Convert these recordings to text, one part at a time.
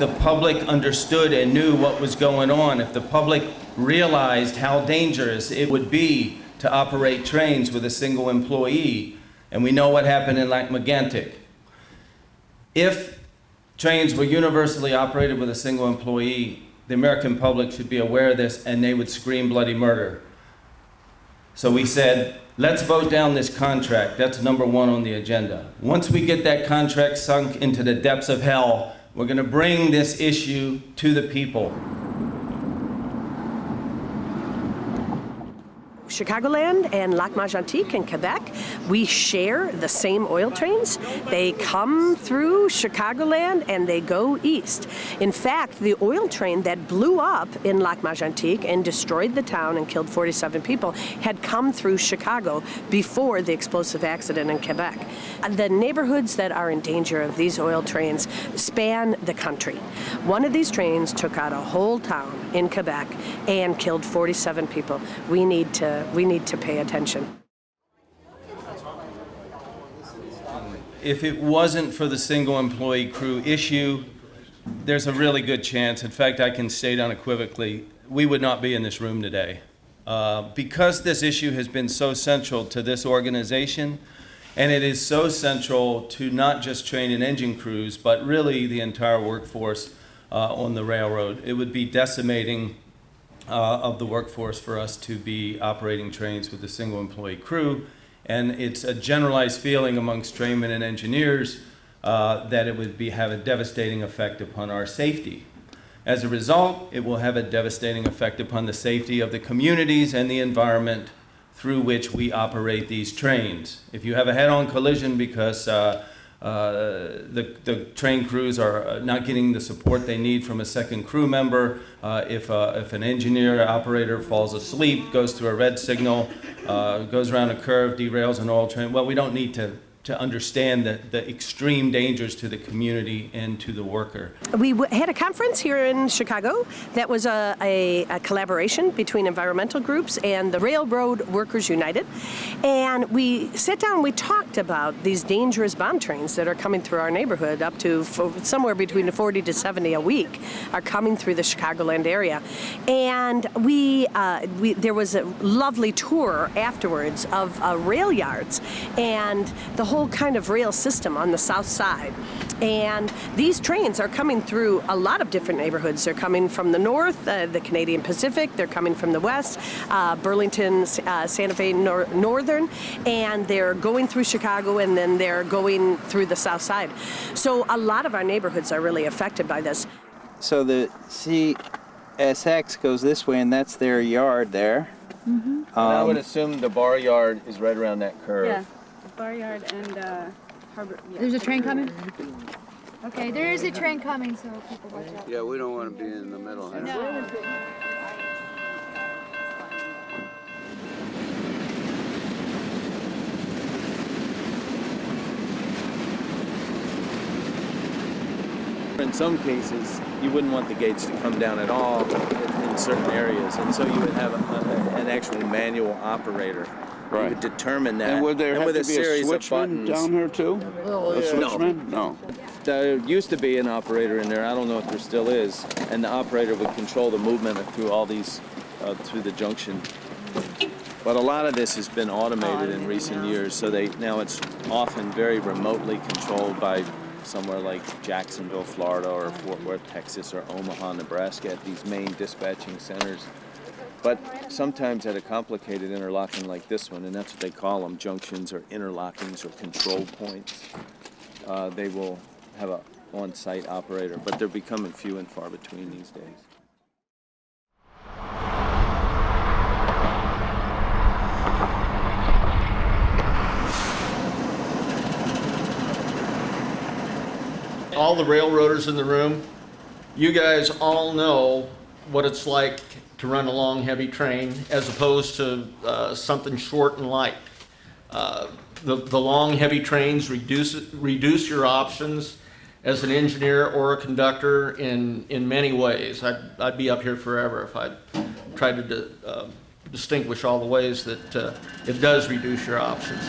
the public understood and knew what was going on, if the public realized how dangerous it would be to operate trains with a single employee, and we know what happened in Lac-Megantic. If trains were universally operated with a single employee, the American public should be aware of this and they would scream bloody murder. So we said, let's vote down this contract. That's number one on the agenda. Once we get that contract sunk into the depths of hell, we're going to bring this issue to the people. Chicagoland and Lac-Megantic in Quebec, we share the same oil trains. They come through Chicagoland and they go east. In fact, the oil train that blew up in Lac-Megantic and destroyed the town and killed 47 people had come through Chicago before the explosive accident in Quebec. The neighborhoods that are in danger of these oil trains span the country. One of these trains took out a whole town in Quebec and killed 47 people. We need to pay attention. If it wasn't for the single employee crew issue, there's a really good chance, in fact, I can state unequivocally, we would not be in this room today. Because this issue has been so central to this organization, and it is so central to not just train and engine crews, but really the entire workforce on the railroad, it would be decimating of the workforce for us to be operating trains with a single employee crew. And it's a generalized feeling amongst trainmen and engineers that it would have a devastating effect upon our safety. As a result, it will have a devastating effect upon the safety of the communities and the environment through which we operate these trains. If you have a head-on collision because the train crews are not getting the support they need from a second crew member, if an engineer operator falls asleep, goes through a red signal, goes around a curve, derails an oil train, well, we don't need to understand the extreme dangers to the community and to the worker. We had a conference here in Chicago that was a collaboration between environmental groups and the Railroad Workers United. And we sat down and we talked about these dangerous bomb trains that are coming through our neighborhood, up to somewhere between 40 to 70 a week are coming through the Chicagoland area. And there was a lovely tour afterwards of rail yards and the whole kind of rail system on the south side. And these trains are coming through a lot of different neighborhoods. They're coming from the north, the Canadian Pacific, they're coming from the west, Burlington, Santa Fe Northern, and they're going through Chicago and then they're going through the south side. So a lot of our neighborhoods are really affected by this. So the CSX goes this way and that's their yard there. Mm-hmm. And I would assume the bar yard is right around that curve. Yeah. Bar yard and harbor. Yeah. There's a train coming? Okay, there is a train coming, so people watch out. Yeah, we don't want to be in the middle. Huh? No. In some cases, you wouldn't want the gates to come down at all in certain areas, and so you would have an actual manual operator. Right. You would determine that. And would there have with to be a switchman down here too? A switchman? No. There used to be an operator in there. I don't know if there still is, and the operator would control the movement through all these, through the junction. But a lot of this has been automated in recent years, so now it's often very remotely controlled by somewhere like Jacksonville, Florida, or Fort Worth, Texas, or Omaha, Nebraska, at these main dispatching centers. But sometimes at a complicated interlocking like this one, and that's what they call them, junctions or interlockings or control points, they will have an on-site operator, but they're becoming few and far between these days. All the railroaders in the room, you guys all know what it's like to run a long, heavy train as opposed to something short and light. The long, heavy trains reduce your options as an engineer or a conductor in many ways. I'd be up here forever if I tried to distinguish all the ways that it does reduce your options.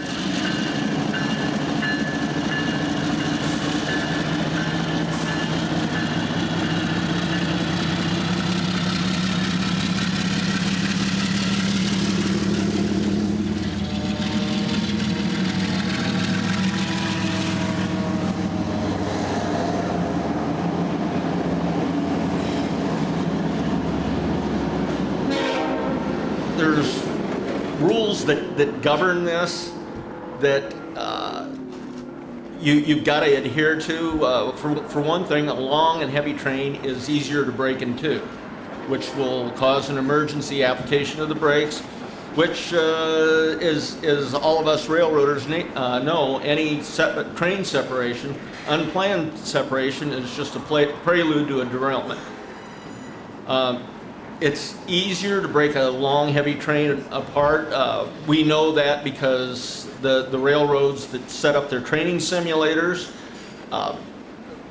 rules that govern this that you've got to adhere to. For one thing, a long and heavy train is easier to break in two, which will cause an emergency application of the brakes, which is all of us railroaders know, any train separation, unplanned separation, is just a prelude to a derailment. It's easier to break a long, heavy train apart. We know that because the railroads that set up their training simulators,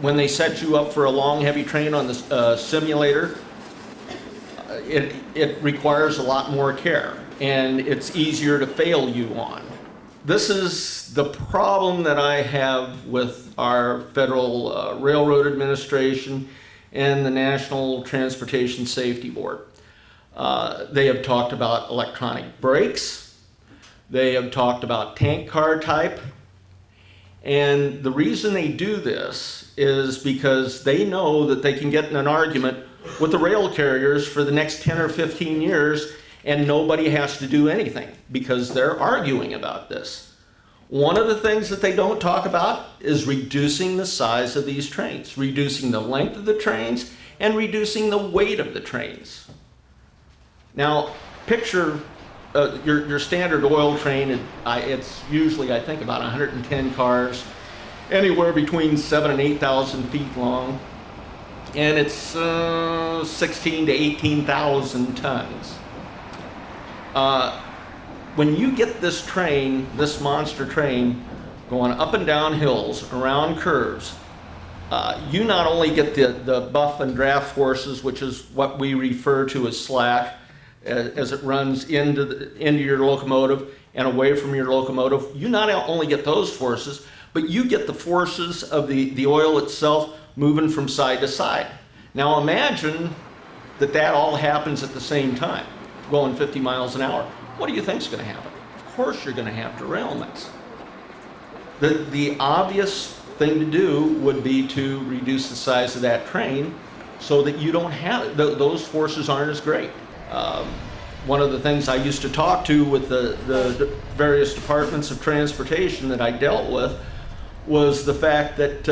when they set you up for a long, heavy train on the simulator, it requires a lot more care, and it's easier to fail you on. This is the problem that I have with our Federal Railroad Administration and the National Transportation Safety Board. They have talked about electronic brakes. They have talked about tank car type. And the reason they do this is because they know that they can get in an argument with the rail carriers for the next 10 or 15 years, and nobody has to do anything because they're arguing about this. One of the things that they don't talk about is reducing the size of these trains, reducing the length of the trains, and reducing the weight of the trains. Now, picture your standard oil train. It's usually, I think, about 110 cars, anywhere between 7,000 and 8,000 feet long, and it's 16 to 18,000 tons. When you get this train, this monster train, going up and down hills, around curves, you not only get the buff and draft forces, which is what we refer to as slack, as it runs into your locomotive and away from your locomotive. You not only get those forces, but you get the forces of the oil itself moving from side to side. Now imagine that all happens at the same time, going 50 miles an hour. What do you think is going to happen? Of course you're going to have derailments. The obvious thing to do would be to reduce the size of that train so that you don't have those forces aren't as great. One of the things I used to talk to with the various departments of transportation that I dealt with was the fact that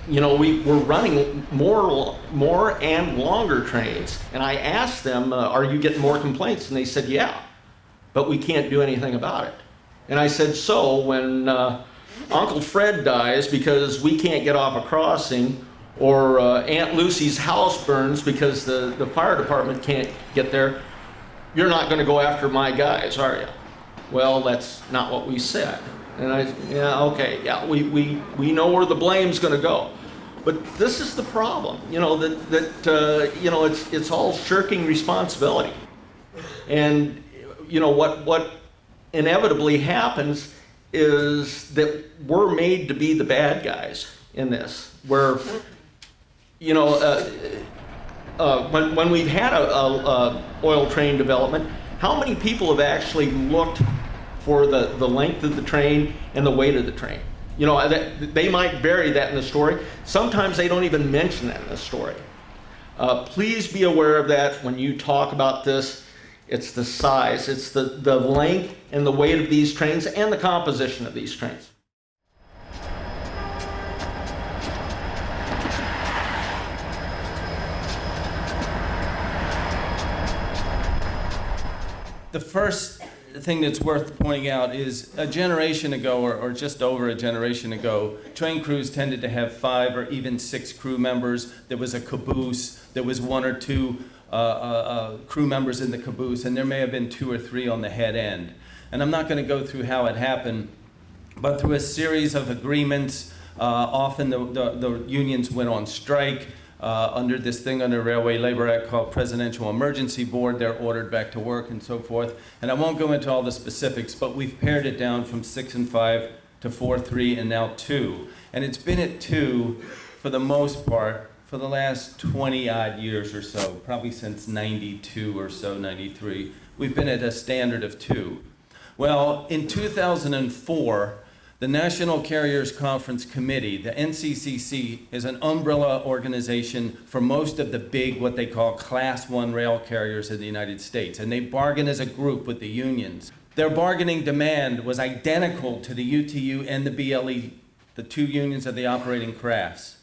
we were running more and longer trains, and I asked them, are you getting more complaints? And they said, yeah, but we can't do anything about it. And I said, so when Uncle Fred dies because we can't get off a crossing, or Aunt Lucy's house burns because the fire department can't get there, you're not going to go after my guys, are you? Well, that's not what we said. And we know where the blame's going to go. But this is the problem, it's all shirking responsibility. And what inevitably happens is that we're made to be the bad guys in this, where when we've had a oil train development, how many people have actually looked for the length of the train and the weight of the train? They might bury that in the story. Sometimes they don't even mention that in the story. Please be aware of that when you talk about this. It's the size, it's the length and the weight of these trains and the composition of these trains. The first thing that's worth pointing out is a generation ago, or just over a generation ago, train crews tended to have 5 or even 6 crew members. There was a caboose. There was 1 or 2 crew members in the caboose, and there may have been 2 or 3 on the head end. And I'm not going to go through how it happened, but through a series of agreements, often the unions went on strike. Under this thing under Railway Labor Act called Presidential Emergency Board, they're ordered back to work and so forth. And I won't go into all the specifics, but we've pared it down from 6 and 5 to 4, 3, and now 2. And it's been at 2 for the most part for the last 20 odd years or so, probably since 92 or so, 93. We've been at a standard of 2. Well, in 2004, The National Carriers Conference Committee, the NCCC, is an umbrella organization for most of the big, what they call Class 1 rail carriers in the United States, and they bargain as a group with the unions. Their bargaining demand was identical to the UTU and the BLE, the two unions of the operating crafts.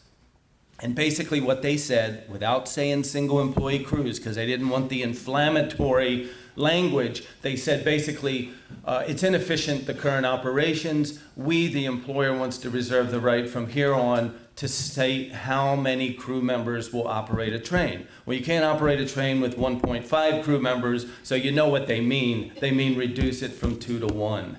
And basically what they said, without saying single employee crews, because they didn't want the inflammatory language, they said basically, it's inefficient, the current operations. We, the employer, wants to reserve the right from here on to state how many crew members will operate a train. Well, you can't operate a train with 1.5 crew members, so you know what they mean. They mean reduce it from 2 to 1.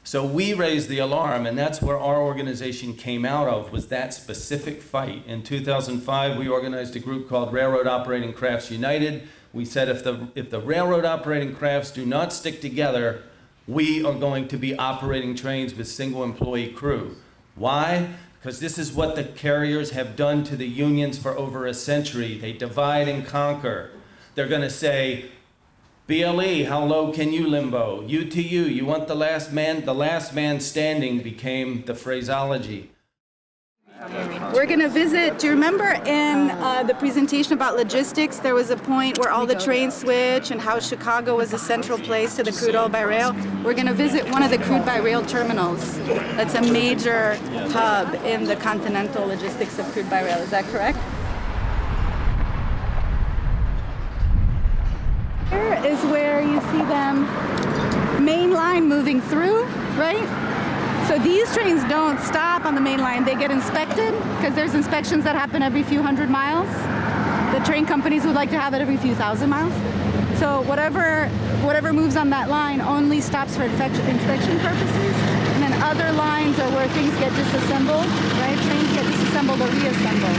So we raised the alarm, and that's where our organization came out of, was that specific fight. In 2005, we organized a group called Railroad Operating Crafts United. We said if the railroad operating crafts do not stick together, we are going to be operating trains with single employee crew. Why? Because this is what the carriers have done to the unions for over a century. They divide and conquer. They're going to say, BLE, how low can you limbo? UTU, you want the last man standing became the phraseology. We're going to visit, do you remember in the presentation about logistics, there was a point where all the trains switch and how Chicago was a central place to the crude oil by rail? We're going to visit one of the crude by rail terminals. That's a major hub in the continental logistics of crude by rail. Is that correct? Here is where you see them main line moving through, right? So these trains don't stop on the main line. They get inspected because there's inspections that happen every few hundred miles. The train companies would like to have it every few thousand miles. So whatever moves on that line only stops for inspection purposes. And then other lines are where things get disassembled, right? Trains get disassembled or reassembled.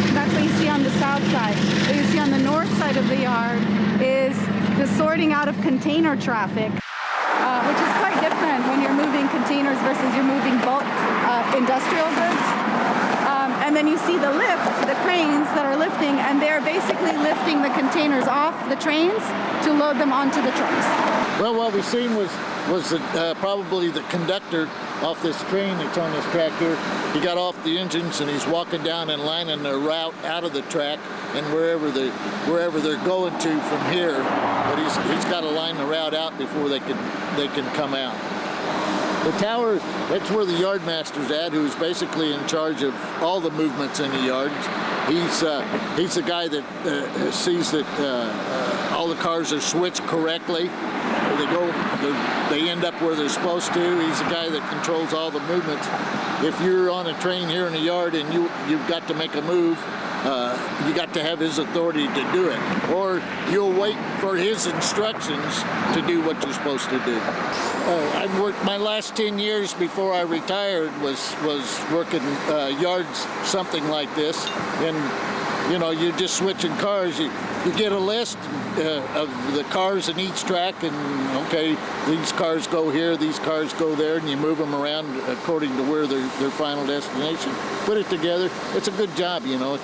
And that's what you see on the south side. What you see on the north side of the yard is the sorting out of container traffic, which is quite different when you're moving containers versus you're moving bulk industrial goods. And then you see the lift, the cranes that are lifting, and they're basically lifting the containers off the trains to load them onto the trucks. Well, what we've seen was probably the conductor off this train that's on this track here. He got off the engines and he's walking down and lining their route out of the track and wherever they're going to from here. But he's got to line the route out before they can come out. The tower, that's where the yardmaster's at, who's basically in charge of all the movements in the yards. He's the guy that sees that all the cars are switched correctly. They end up where they're supposed to. He's the guy that controls all the movements. If you're on a train here in the yard and you've got to make a move, you got to have his authority to do it, or you'll wait for his instructions to do what you're supposed to do. I've worked my last 10 years before I retired was working yards, something like this, and you know, you're just switching cars. You get a list of the cars in each track, and okay, these cars go here, these cars go there, and you move them around according to where their final destination. Put it together. It's a good job, you know.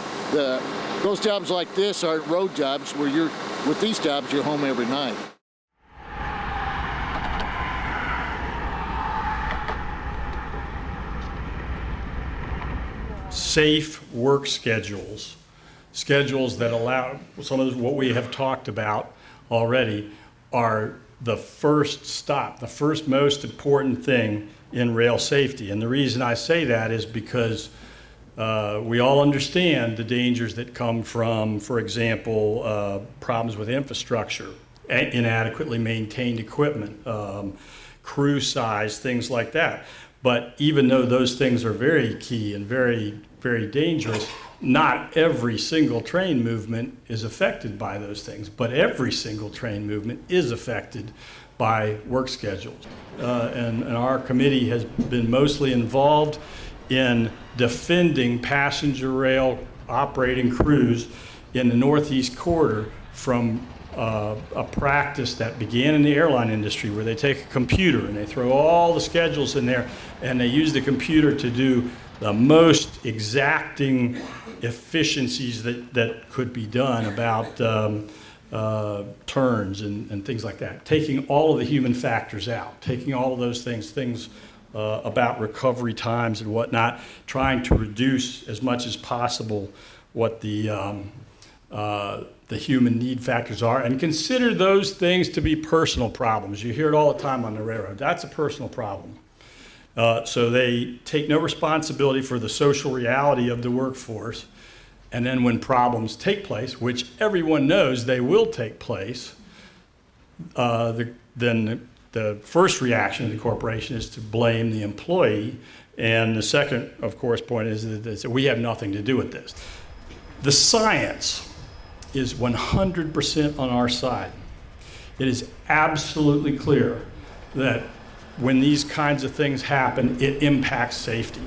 Those jobs like this aren't road jobs where with these jobs you're home every night. Safe work schedules that allow some of what we have talked about already are the first stop, the first most important thing in rail safety. And the reason I say that is because we all understand the dangers that come from, for example, problems with infrastructure, inadequately maintained equipment, crew size, things like that. But even though those things are very key and very, very dangerous, not every single train movement is affected by those things, but every single train movement is affected by work schedules. And our committee has been mostly involved in defending passenger rail operating crews in the Northeast Corridor from a practice that began in the airline industry, where they take a computer and they throw all the schedules in there and they use the computer to do the most exacting efficiencies that could be done about turns and things like that, taking all of the human factors out, taking all of those things about recovery times and whatnot, trying to reduce as much as possible what the human need factors are, and consider those things to be personal problems. You hear it all the time on the railroad. That's a personal problem. So they take no responsibility for the social reality of the workforce. And then when problems take place, which everyone knows they will take place, then the first reaction of the corporation is to blame the employee. And the second, of course, point is that we have nothing to do with this. The science is 100% on our side. It is absolutely clear that when these kinds of things happen, it impacts safety.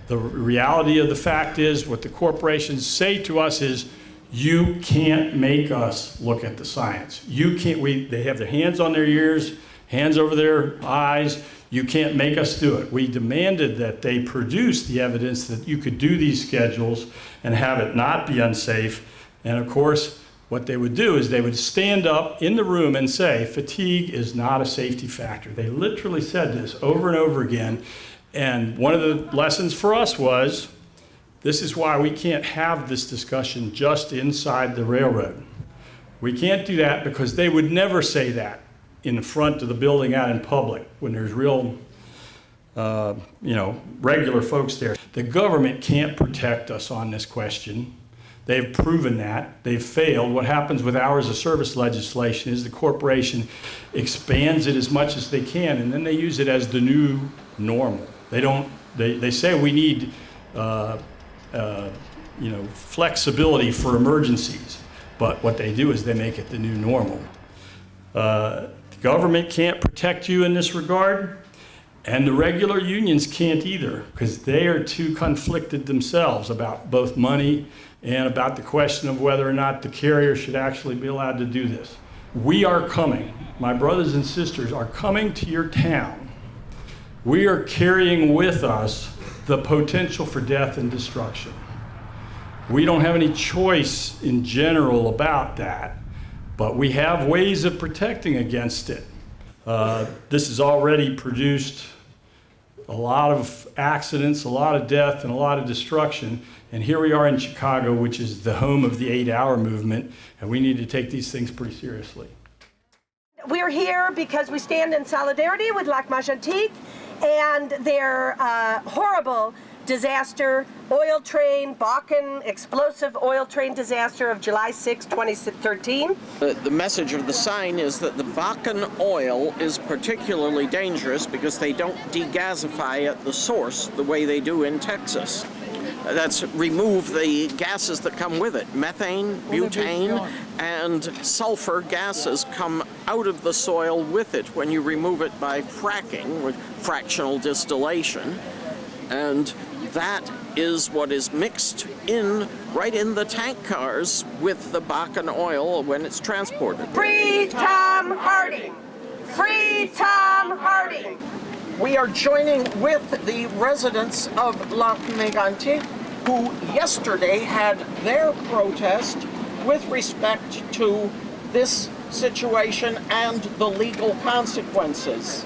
The reality of the fact is, what the corporations say to us is, you can't make us look at the science. You can't, they have their hands on their ears, hands over their eyes. You can't make us do it. We demanded that they produce the evidence that you could do these schedules and have it not be unsafe. And of course, what they would do is they would stand up in the room and say, fatigue is not a safety factor. They literally said this over and over again. And one of the lessons for us was, this is why we can't have this discussion just inside the railroad. We can't do that because they would never say that in the front of the building out in public when there's real, regular folks there. The government can't protect us on this question. They've proven that. They've failed. What happens with hours of service legislation is the corporation expands it as much as they can, and then they use it as the new normal. They say we need flexibility for emergencies, but what they do is they make it the new normal. The government can't protect you in this regard, and the regular unions can't either, because they are too conflicted themselves about both money and about the question of whether or not the carrier should actually be allowed to do this. We are coming. My brothers and sisters are coming to your town. We are carrying with us the potential for death and destruction. We don't have any choice in general about that, but we have ways of protecting against it. This has already produced a lot of accidents, a lot of death, and a lot of destruction. And here we are in Chicago, which is the home of the 8-hour movement, and we need to take these things pretty seriously. We're here because we stand in solidarity with Lac-Megantic and their horrible disaster, oil train, Bakken explosive oil train disaster of July 6, 2013. The message of the sign is that the Bakken oil is particularly dangerous because they don't degasify at the source the way they do in Texas. That's remove the gases that come with it. Methane, butane, and sulfur gases come out of the soil with it when you remove it by fracking, with fractional distillation. And that is what is mixed in right in the tank cars with the Bakken oil when it's transported. Free Tom Harding! Free Tom Harding! We are joining with the residents of Lac-Megantic, who yesterday had their protest with respect to this situation and the legal consequences.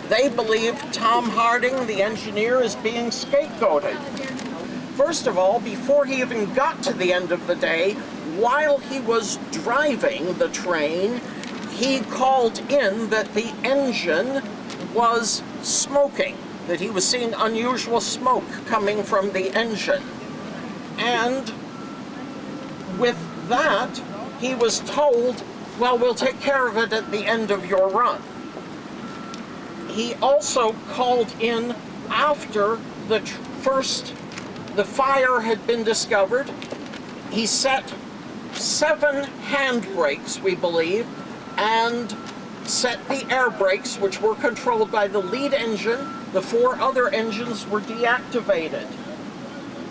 They believe Tom Harding, the engineer, is being scapegoated. First of all, before he even got to the end of the day, while he was driving the train, he called in that the engine was smoking, that he was seeing unusual smoke coming from the engine. And with that, he was told, well, we'll take care of it at the end of your run. He also called in after the fire had been discovered. He set 7 handbrakes, we believe, and set the air brakes, which were controlled by the lead engine. The 4 other engines were deactivated.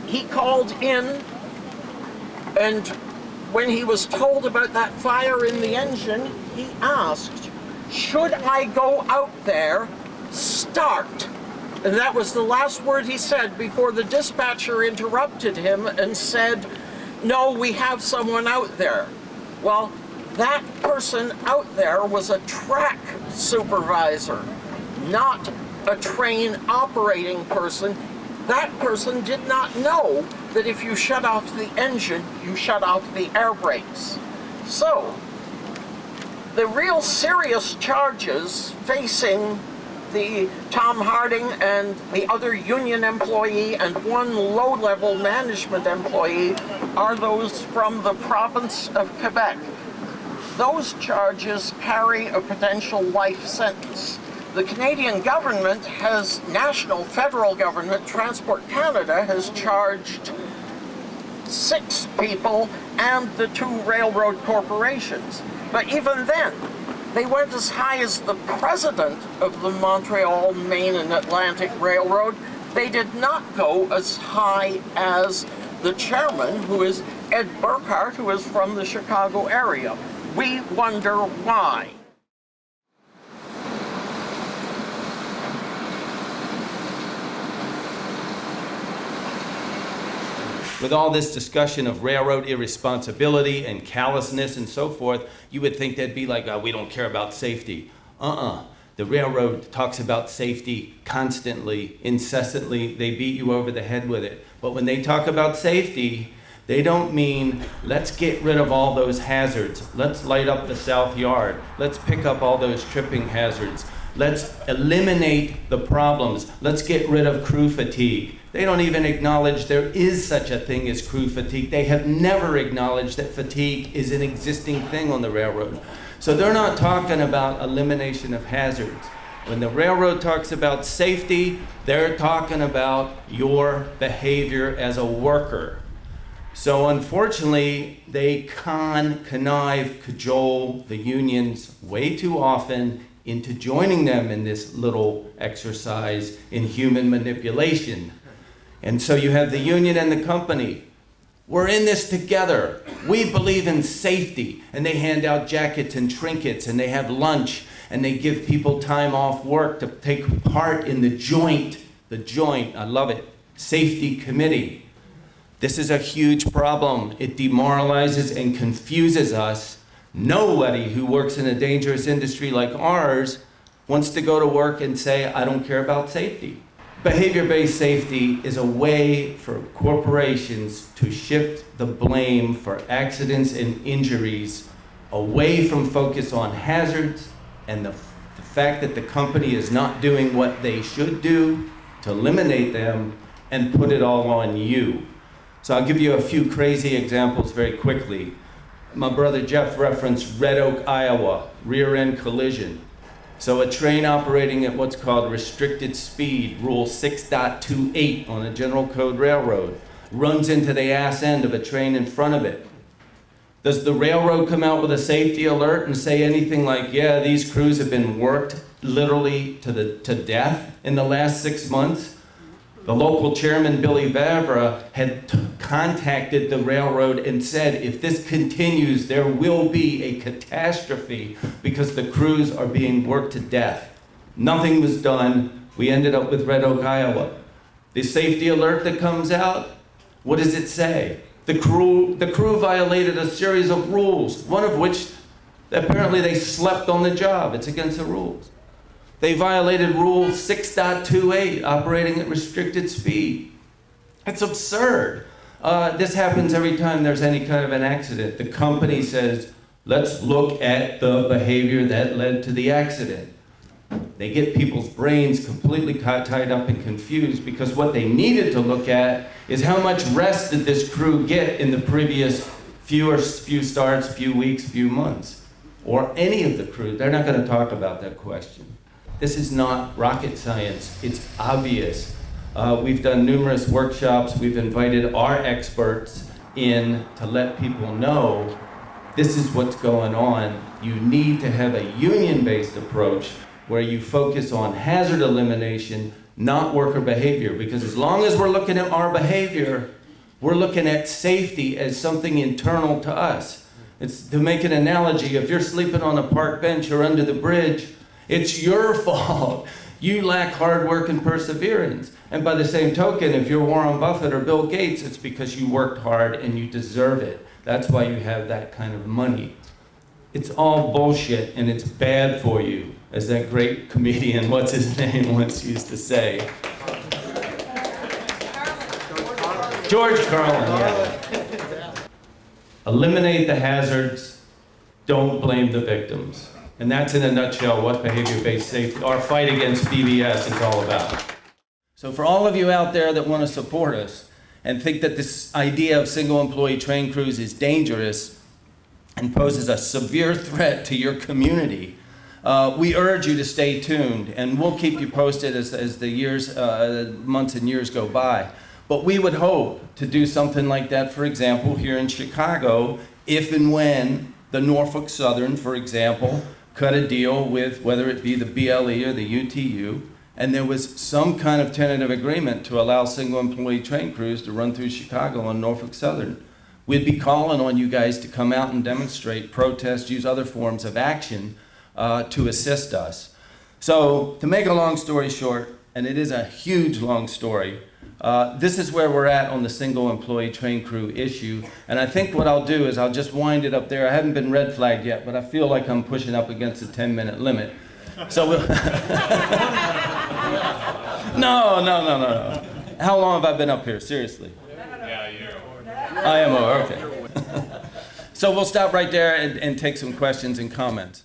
He called in, and when he was told about that fire in the engine, he asked, should I go out there, start? And that was the last word he said before the dispatcher interrupted him and said, no, we have someone out there. Well, that person out there was a track supervisor, not a train operating person, that person did not know that if you shut off the engine, you shut off the air brakes. So, the real serious charges facing the Tom Harding and the other union employee and one low-level management employee are those from the province of Quebec. Those charges carry a potential life sentence. The Canadian government has, federal government, Transport Canada, has charged 6 people and the 2 railroad corporations. But even then, they went as high as the president of the Montreal, Maine and Atlantic Railroad. They did not go as high as the chairman, who is Ed Burkhart, who is from the Chicago area. We wonder why. With all this discussion of railroad irresponsibility and callousness and so forth, you would think they'd be like, oh, we don't care about safety. The railroad talks about safety constantly, incessantly. They beat you over the head with it. But when they talk about safety, they don't mean, let's get rid of all those hazards. Let's light up the South Yard. Let's pick up all those tripping hazards. Let's eliminate the problems. Let's get rid of crew fatigue. They don't even acknowledge there is such a thing as crew fatigue. They have never acknowledged that fatigue is an existing thing on the railroad. So they're not talking about elimination of hazards. When the railroad talks about safety, they're talking about your behavior as a worker. So unfortunately, they connive, cajole the unions way too often into joining them in this little exercise in human manipulation. And so you have the union and the company. We're in this together. We believe in safety. And they hand out jackets and trinkets, and they have lunch, and they give people time off work to take part in the joint, I love it, safety committee. This is a huge problem. It demoralizes and confuses us. Nobody who works in a dangerous industry like ours wants to go to work and say, I don't care about safety. Behavior-based safety is a way for corporations to shift the blame for accidents and injuries away from focus on hazards and the fact that the company is not doing what they should do to eliminate them and put it all on you. So I'll give you a few crazy examples very quickly. My brother Jeff referenced Red Oak, Iowa, rear-end collision. So a train operating at what's called restricted speed, Rule 6.28 on a General Code railroad, runs into the ass end of a train in front of it. Does the railroad come out with a safety alert and say anything like, yeah, these crews have been worked literally to death in the last 6 months? The local chairman, Billy Vavra, had contacted the railroad and said, if this continues, there will be a catastrophe because the crews are being worked to death. Nothing was done. We ended up with Red Oak, Iowa. The safety alert that comes out, what does it say? The crew violated a series of rules, one of which apparently they slept on the job. It's against the rules. They violated Rule 6.28, operating at restricted speed. It's absurd. This happens every time there's any kind of an accident. The company says, let's look at the behavior that led to the accident. They get people's brains completely tied up and confused because what they needed to look at is how much rest did this crew get in the previous few starts, few weeks, few months, or any of the crew. They're not going to talk about that question. This is not rocket science. It's obvious. We've done numerous workshops. We've invited our experts in to let people know this is what's going on. You need to have a union-based approach where you focus on hazard elimination, not worker behavior. Because as long as we're looking at our behavior, we're looking at safety as something internal to us. It's to make an analogy, if you're sleeping on a park bench or under the bridge, it's your fault. You lack hard work and perseverance. And by the same token, if you're Warren Buffett or Bill Gates, it's because you worked hard and you deserve it. That's why you have that kind of money. It's all bullshit and it's bad for you. as that great comedian, what's his name, once used to say. George Carlin, yeah. Eliminate the hazards, don't blame the victims. And that's in a nutshell what behavior-based safety, our fight against BBS is all about. So for all of you out there that want to support us and think that this idea of single employee train crews is dangerous and poses a severe threat to your community, we urge you to stay tuned, and we'll keep you posted as the years, months and years go by. But we would hope to do something like that, for example, here in Chicago, if and when the Norfolk Southern, for example, cut a deal with whether it be the BLE or the UTU, and there was some kind of tentative agreement to allow single employee train crews to run through Chicago on Norfolk Southern. We'd be calling on you guys to come out and demonstrate, protest, use other forms of action to assist us. So to make a long story short, and it is a huge long story, this is where we're at on the single employee train crew issue. And I think what I'll do is I'll just wind it up there. I haven't been red flagged yet, but I feel like I'm pushing up against the 10-minute limit. So we'll No. How long have I been up here? Seriously? Yeah, you're I am over, okay. So we'll stop right there and take some questions and comments.